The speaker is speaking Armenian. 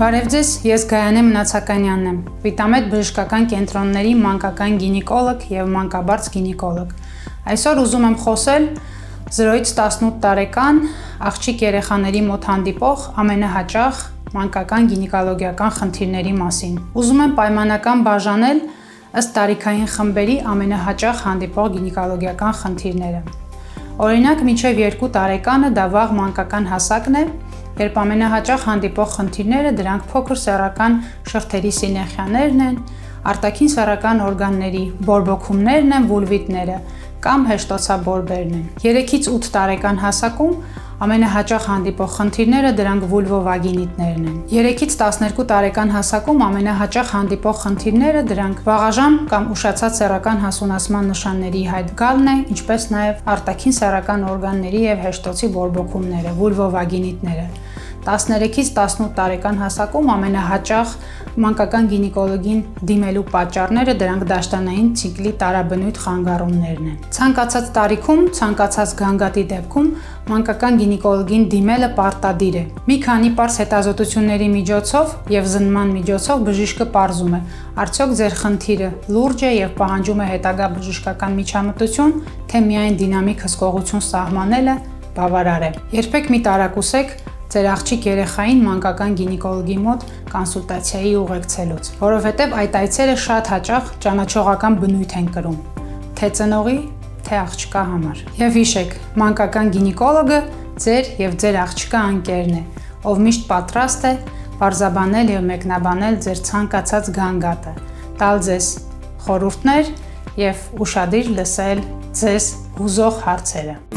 Բարև ձեզ, ես Գայանե Մնացականյանն եմ, Վիտամեդ բժշկական կենտրոնների մանկական գինեկոլոգ և մանկաբարձ գինեկոլոգ։ Այսօր ուզում եմ խոսել 0-ից 18 տարեկան աղջիկ երեխաների մոտ հանդիպող ամենահաճախ մանկական գինեկոլոգիական խնդիրների մասին։ Ուզում եմ պայմանական բաժանել ըստ տարիքային խմբերի ամենահաճախ հանդիպող գինեկոլոգիական խնդիրները։ Օրինակ, մինչև 2 տարեկանը դա վաղ մանկական հասակն է, երբ ամենահաճախ հանդիպող խնդիրները դրանք փոքր սեռական շղթերի սինեխիաներն են, արտաքին սեռական օրգանների բորբոքումներն են, վուլվիտները կամ հեշտոցաբորբերն են։ 3-ից 8 տարեկան հասակում ամենահաճախ հանդիպող խնդիրները դրանք վուլվովագինիտներն են։ 3-ից 12 տարեկան հասակում ամենահաճախ հանդիպող խնդիրները դրանք վաղաժամ կամ ուշացած սեռական հասունացման նշանների հայտ գալն է, ինչպես նաև արտաքին սեռական օրգանների և հեշտոցի բորբոքումները, վուլվովագինիտները։ 13-ից 18 տարեկան հասակում ամենահաճախ մանկական գինեկոլոգին դիմելու պատճառները դրանք դաշտանային ցիկլի տարաբնույթ խանգարումներն են։ Ցանկացած տարիքում, ցանկացած գանգատի դեպքում մանկական գինեկոլոգին դիմելը պարտադիր է։ Մի քանի պարզ հետազոտությունների միջոցով և զննման միջոցով բժիշկը պարզում է, արդյոք ձեր խնդիրը լուրջ է և պահանջում է հետագա բժշկական միջամտություն, թե միայն դինամիկ հսկողություն սահմանելը բավարար է։ Երբեք մի տարակուսեք ձեր աղջիկ երեխային մանկական գինեկոլոգի մոտ կոնսուլտացիայի ուղեկցելուց, որովհետև այդ այցերը շատ հաճախ ճանաչողական բնույթ են կրում, թե ծնողի, թե աղջկա համար։ Եվ հիշեք, մանկական գինեկոլոգը ձեր և ձեր աղջկա ընկերն է, ով միշտ պատրաստ է պարզաբանել և մեկնաբանել ձեր ցանկացած գանգատը, տալ ձեզ խորհուրդներ և ուշադիր լսել ձեզ հուզող հարցերը։